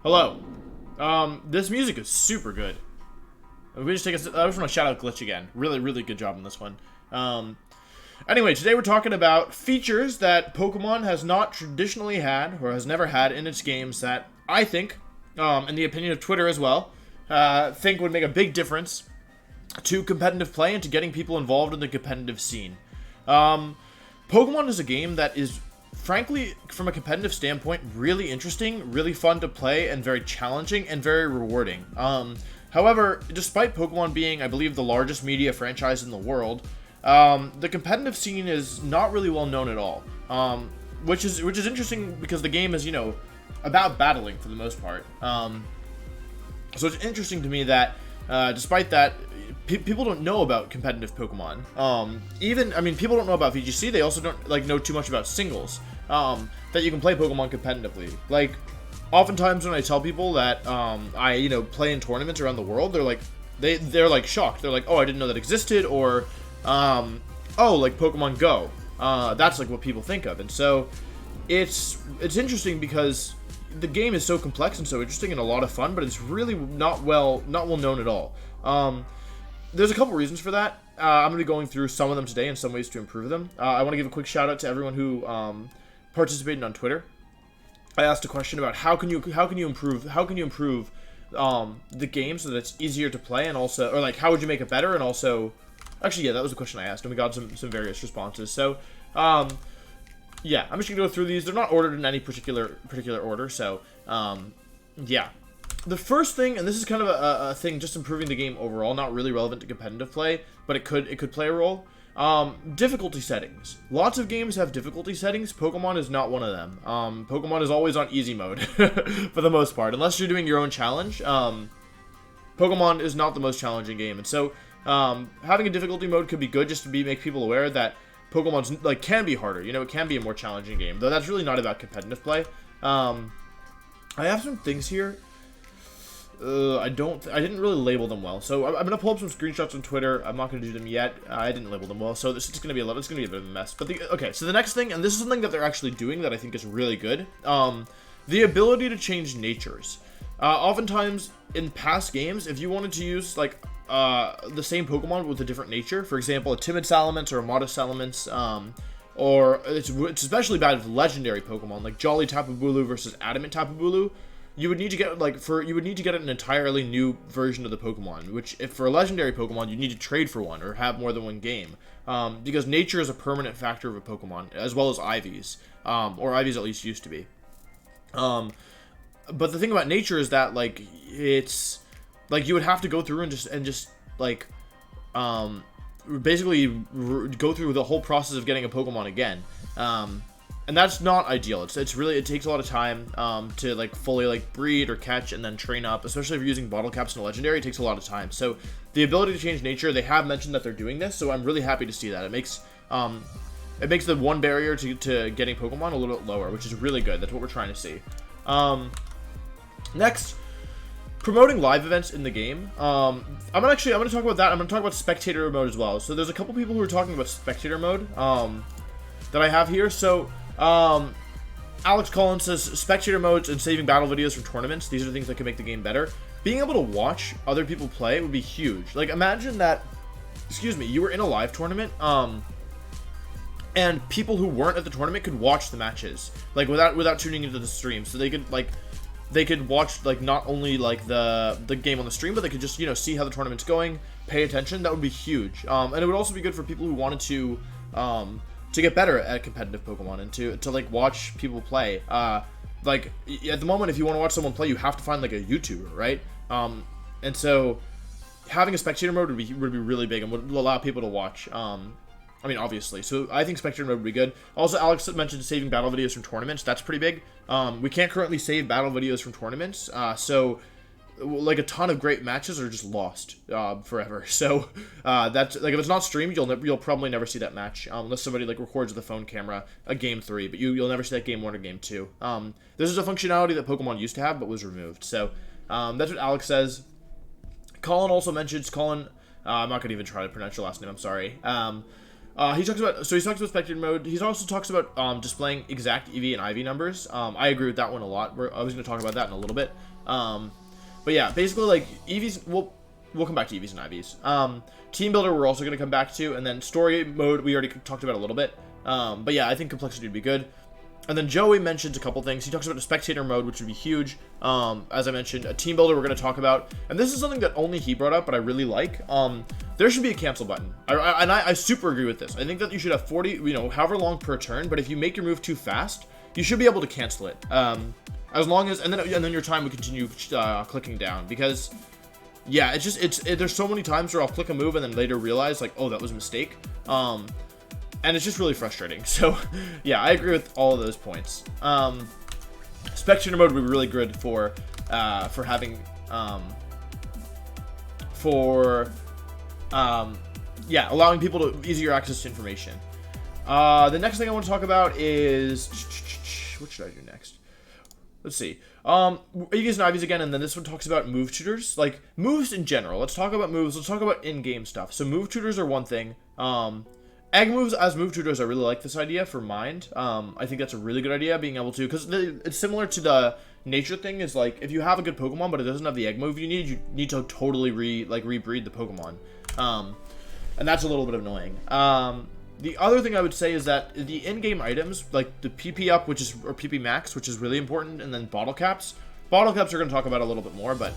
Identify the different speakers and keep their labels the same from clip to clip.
Speaker 1: Hello. This music is super good. We just take a, I just want to shout out Glitch again. Really, really good job on this one. Anyway, today we're talking about features that Pokemon has not traditionally had, or has never had in its games that I think, in the opinion of Twitter as well, think would make a big difference to competitive play and to getting people involved in the competitive scene. Pokemon is a game that is, frankly, from a competitive standpoint, really interesting, really fun to play, and very challenging and very rewarding. However, despite Pokemon being, I believe, the largest media franchise in the world, the competitive scene is not really well known at all. Which is interesting because the game is, you know, about battling for the most part. So it's interesting to me that, despite that, people don't know about competitive Pokemon. People don't know about VGC. They also don't know too much about singles. That you can play Pokemon competitively. Like, oftentimes when I tell people that I play in tournaments around the world, they're like shocked. They're like, oh, I didn't know that existed, or like Pokemon Go. That's like what people think of, and so it's interesting because the game is so complex and so interesting and a lot of fun, but it's really not well known at all. There's a couple reasons for that. I'm going to be going through some of them today and some ways to improve them. I want to give a quick shout out to everyone who participated on Twitter. I asked a question about how can you improve the game so that it's easier to play, and also, or like, how would you make it better, and also, actually, yeah, that was a question I asked, and we got some various responses. So, yeah, I'm just gonna go through these. They're not ordered in any particular order. So, yeah. The first thing, and this is kind of a thing, just improving the game overall, not really relevant to competitive play, but it could play a role. Difficulty settings. Lots of games have difficulty settings. Pokemon is not one of them. Pokemon is always on easy mode for the most part, unless you're doing your own challenge. Pokemon is not the most challenging game, and so having a difficulty mode could be good, just to make people aware that Pokemon's can be harder. You know, it can be a more challenging game, though that's really not about competitive play. I have some things here. I didn't really label them well, so I'm gonna pull up some screenshots on Twitter. I'm not gonna do them yet. I didn't label them well, so this is gonna be a bit of a mess. But okay, so the next thing, and this is something that they're actually doing that I think is really good. The ability to change natures. Oftentimes in past games, if you wanted to use the same Pokemon with a different nature, for example, a timid Salamence or a modest Salamence, or it's especially bad with legendary Pokemon like Jolly Tapu Bulu versus Adamant Tapu Bulu. You would need to get an entirely new version of the Pokemon, which, if for a legendary Pokemon, you need to trade for one or have more than one game, because nature is a permanent factor of a Pokemon, as well as IVs, or IVs at least used to be. But the thing about nature is that it's you would have to go through and just basically go through the whole process of getting a Pokemon again. And that's not ideal. It takes a lot of time to fully breed or catch and then train up, especially if you're using bottle caps in a legendary. It takes a lot of time. So the ability to change nature, they have mentioned that they're doing this, so I'm really happy to see that. It makes the one barrier to getting Pokemon a little bit lower, which is really good. That's what we're trying to see. Next, promoting live events in the game. I'm gonna talk about that. I'm gonna talk about spectator mode as well. So there's a couple people who are talking about spectator mode that I have here. So Alex Collins says spectator modes and saving battle videos from tournaments. These are things that can make the game better. Being able to watch other people play would be huge. Like, imagine that, you were in a live tournament, and people who weren't at the tournament could watch the matches, without tuning into the stream. So they could watch not only the game on the stream, but they could just see how the tournament's going, pay attention. That would be huge. And it would also be good for people who wanted to get better at competitive Pokemon and to watch people play. At the moment, if you want to watch someone play, you have to find a YouTuber, right? And so having a spectator mode would be really big and would allow people to watch. Obviously. So I think spectator mode would be good. Also, Alex mentioned saving battle videos from tournaments. That's pretty big. We can't currently save battle videos from tournaments. So a ton of great matches are just lost forever. So that's if it's not streamed, you'll probably never see that match unless somebody records with a phone camera a game 3, but you'll never see that game 1 or game 2. This is a functionality that Pokemon used to have but was removed. So that's what Alex says. Colin also mentions I'm not gonna even try to pronounce your last name. I'm sorry. He talks about spectator mode. He also talks about displaying exact EV and IV numbers. I agree with that one a lot. I was going to talk about that in a little bit. But yeah, basically like EVs. We'll come back to EVs and IVs. Team builder we're also going to come back to, and then story mode we already talked about a little bit. But yeah, I think complexity would be good. And then Joey mentions a couple things. He talks about a spectator mode, which would be huge. As I mentioned, a team builder we're going to talk about. And this is something that only he brought up, but I really like. There should be a cancel button. I super agree with this. I think that you should have 40, however long per turn. But if you make your move too fast, you should be able to cancel it. As long as, and then your time would continue clicking down. Because, yeah, there's so many times where I'll click a move and then later realize, like, oh, that was a mistake. And it's just really frustrating. So, yeah, I agree with all of those points. Spectator mode would be really good for having, allowing people to easier access to information. The next thing I want to talk about is, what should I do next? Let's see. EVs and IVs again, and then this one talks about move tutors, like moves in general. Let's talk about moves. Let's talk about in-game stuff. So move tutors are one thing. Egg moves as move tutors, I really like this idea for mind. I think that's a really good idea, being able to, because it's similar to the nature thing, is like, if you have a good Pokemon, but it doesn't have the egg move you need to totally rebreed the Pokemon. And that's a little bit annoying. The other thing I would say is that the in-game items, like the PP up, or PP max, which is really important, and then bottle caps. Bottle caps we're going to talk about a little bit more, but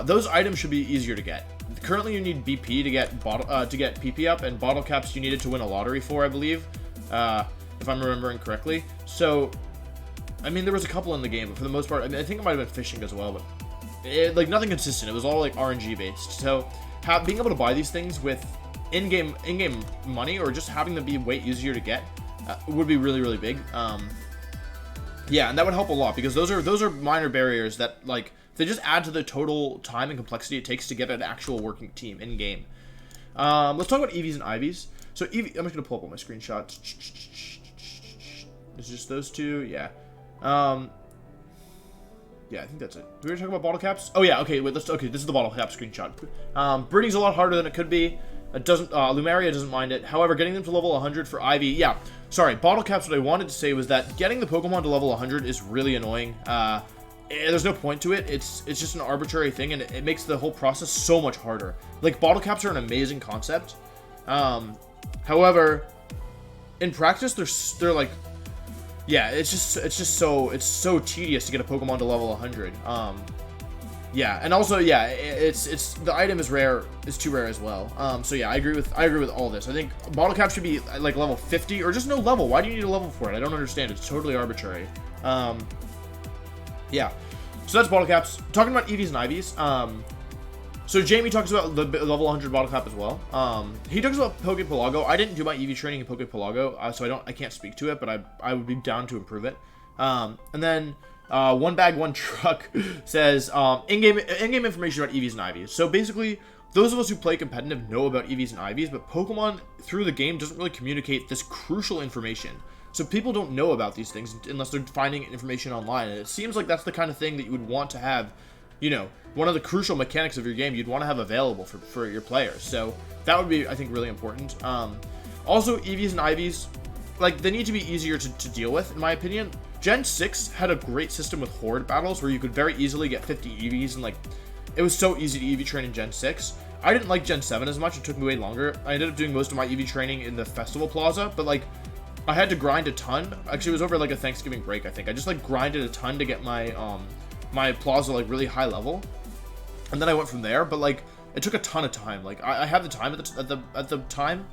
Speaker 1: those items should be easier to get. Currently, you need BP to get PP up, and bottle caps you needed to win a lottery for, I believe, if I'm remembering correctly. So, I mean, there was a couple in the game, but for the most part, I think it might have been fishing as well, but like nothing consistent. It was all like RNG based. So, being able to buy these things with in-game money, or just having them be way easier to get, would be really, really big. Yeah, and that would help a lot, because those are minor barriers that, like, they just add to the total time and complexity it takes to get an actual working team in game. Let's talk about EVs and IVs. So I'm just gonna pull up all my screenshots. It's just those two, yeah. Yeah, I think that's it. We were talking about bottle caps. Oh yeah, okay. Wait, this is the bottle cap screenshot. Breeding's a lot harder than it could be. It doesn't. Lumeria doesn't mind it. However, getting them to level 100 for IV, yeah. Sorry, bottle caps. What I wanted to say was that getting the Pokemon to level 100 is really annoying. There's no point to it. It's just an arbitrary thing, and it makes the whole process so much harder. Like, bottle caps are an amazing concept. However, in practice, they're like, yeah, it's so tedious to get a Pokemon to level 100. Yeah, and also, yeah, it's the item is rare, is too rare as well. So yeah, I agree with all this. I think bottle cap should be like level 50 or just no level. Why do you need a level for it? I don't understand. It's totally arbitrary. Yeah, so that's bottle caps. Talking about EVs and IVs. So Jamie talks about the level 100 bottle cap as well. He talks about Pokepelago. I didn't do my EV training in Pokepelago, so I can't speak to it, but I would be down to improve it. And then One Bag One Truck says in-game information about EVs and IVs. So basically, those of us who play competitive know about EVs and IVs, but Pokemon through the game doesn't really communicate this crucial information. So people don't know about these things unless they're finding information online, and it seems like that's the kind of thing that you would want to have, one of the crucial mechanics of your game you'd want to have available for your players. So that would be, I think, really important. Also, EVs and IVs, like, they need to be easier to deal with, in my opinion. Gen 6 had a great system with Horde battles where you could very easily get 50 EVs, and, like, it was so easy to EV train in Gen 6. I didn't like Gen 7 as much. It took me way longer. I ended up doing most of my EV training in the Festival Plaza, but, like, I had to grind a ton. Actually, it was over, like, a Thanksgiving break, I think. I just, like, grinded a ton to get my, my Plaza, like, really high level. And then I went from there, but, like, it took a ton of time. Like, I had the time at the time,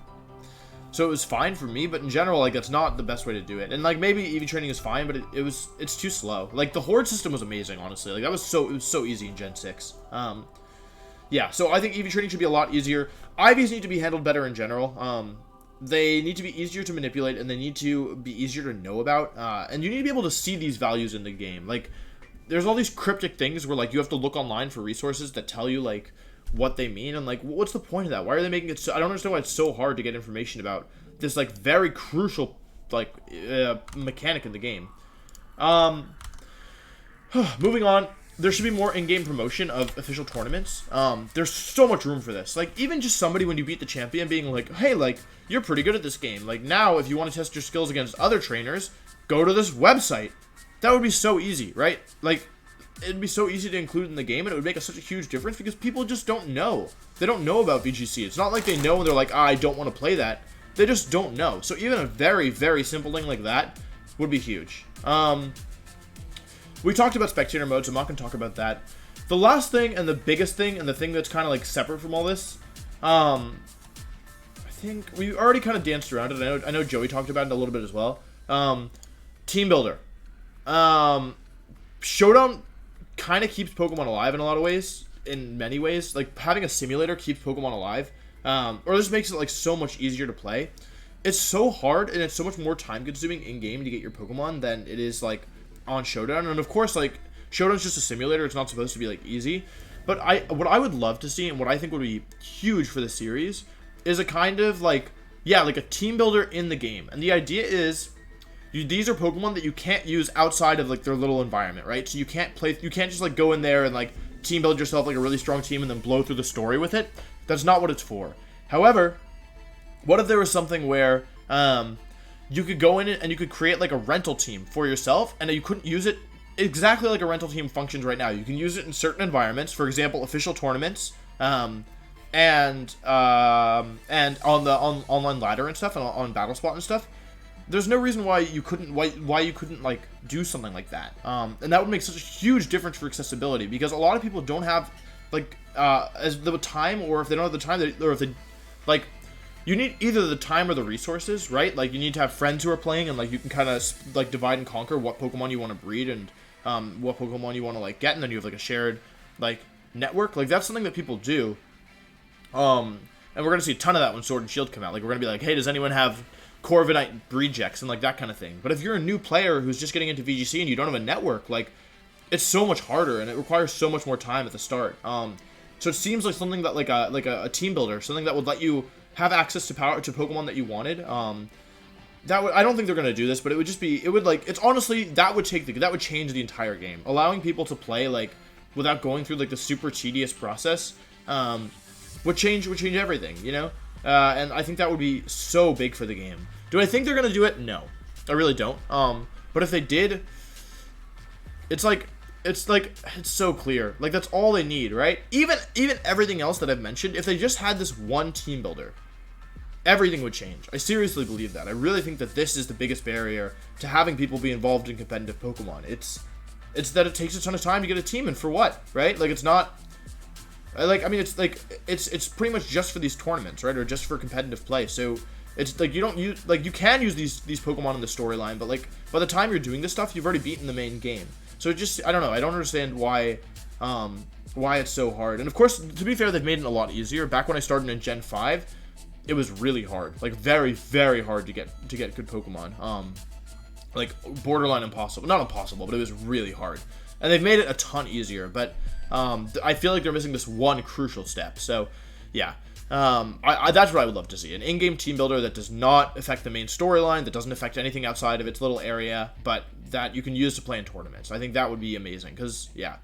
Speaker 1: so it was fine for me, but in general, like, that's not the best way to do it. And, like, maybe EV training is fine, but it's too slow. Like, the Horde system was amazing, honestly. Like, it was so easy in Gen 6. Yeah, so I think EV training should be a lot easier. IVs need to be handled better in general. They need to be easier to manipulate, and they need to be easier to know about. And you need to be able to see these values in the game. Like, there's all these cryptic things where, like, you have to look online for resources that tell you, like, what they mean. And, like, what's the point of that? Why are they making it so... I don't understand why it's so hard to get information about this, like, very crucial, like, mechanic in the game. Moving on. there should be more in-game promotion of official tournaments. There's so much room for this. Like, even just somebody, when you beat the champion, being like, hey, like, you're pretty good at this game. Like, now, if you want to test your skills against other trainers, go to this website. That would be so easy, right? Like, it'd be so easy to include in the game, and it would make such a huge difference because people just don't know. They don't know about VGC. It's not like they know and they're like, I don't want to play that. They just don't know. So even a very, very simple thing like that would be huge. We talked about spectator mode, so I'm not going to talk about that. The last thing and the biggest thing and the thing that's kind of like separate from all this, I think we already kind of danced around it. I know Joey talked about it a little bit as well. Team builder. Showdown kind of keeps Pokemon alive in a lot of ways, in many ways. Like, having a simulator keeps Pokemon alive, or this makes it like so much easier to play. It's so hard and it's so much more time consuming in game to get your Pokemon than it is like on Showdown. And of course, like, Showdown's just a simulator. It's not supposed to be like easy. But what I would love to see, and what I think would be huge for the series, is a kind of like, yeah, like a team builder in the game. And the idea is, these are Pokemon that you can't use outside of like their little environment, right? So you can't just like go in there and like team build yourself like a really strong team and then blow through the story with it. That's not what it's for. However, what if there was something where you could go in and you could create like a rental team for yourself, and you couldn't use it exactly like a rental team functions right now. You can use it in certain environments, for example, official tournaments, and on the online ladder and stuff, and on BattleSpot and stuff. There's no reason why you couldn't like do something like that, and that would make such a huge difference for accessibility, because a lot of people don't have like as the time, or if they don't have the time, or if they like, you need either the time or the resources, right? Like, you need to have friends who are playing, and like you can kind of like divide and conquer what Pokemon you want to breed and what Pokemon you want to like get, and then you have like a shared like network. Like, that's something that people do, and we're gonna see a ton of that when Sword and Shield come out. Like, we're gonna be like, hey, does anyone have Corviknight Rejects and like that kind of thing? But if you're a new player who's just getting into VGC and you don't have a network, like, it's so much harder and it requires so much more time at the start. So it seems like something that like a team builder, something that would let you have access to Pokemon that you wanted. I don't think they're gonna do this, but it would just be, it's honestly, that would change the entire game. Allowing people to play like without going through like the super tedious process would change everything, you know. And I think that would be so big for the game. Do I think they're gonna do it? No, I really don't. But if they did, it's so clear. Like, that's all they need, right? Even everything else that I've mentioned, if they just had this one team builder, everything would change. I seriously believe that. I really think that this is the biggest barrier to having people be involved in competitive Pokemon. It's that it takes a ton of time to get a team, and for what, right? Like, it's not. Like, I mean, it's like, it's pretty much just for these tournaments, right? Or just for competitive play. So it's like, you don't use, like, you can use these Pokemon in the storyline, but like, by the time you're doing this stuff, you've already beaten the main game. So it just, I don't know. I don't understand why it's so hard. And of course, to be fair, they've made it a lot easier. Back when I started in Gen 5, it was really hard. Like, very, very hard to get good Pokemon. Like, borderline impossible. Not impossible, but it was really hard. And they've made it a ton easier, but I feel like they're missing this one crucial step. So, yeah. That's what I would love to see. An in-game team builder that does not affect the main storyline, that doesn't affect anything outside of its little area, but that you can use to play in tournaments. I think that would be amazing, because, yeah,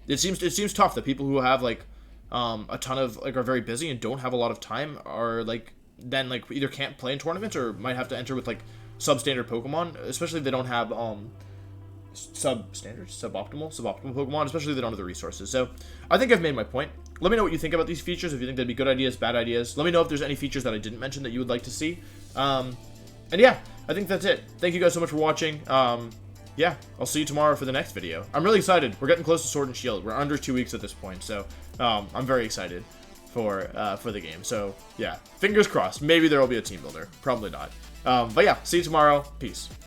Speaker 1: it seems tough that people who have, like, a ton of, like, are very busy and don't have a lot of time are, like, then, like, either can't play in tournaments or might have to enter with, like, substandard Pokemon, especially if they don't have, suboptimal Pokemon, especially if they don't have the resources. So I think I've made my point. Let me know what you think about these features, if you think they'd be good ideas, bad ideas. Let me know if there's any features that I didn't mention that you would like to see. And yeah, I think that's it. Thank you guys so much for watching. Yeah, I'll see you tomorrow for the next video. I'm really excited. We're getting close to Sword and Shield. We're under 2 weeks at this point, so I'm very excited for the game. So yeah, fingers crossed. Maybe there will be a team builder. Probably not. But yeah, see you tomorrow. Peace.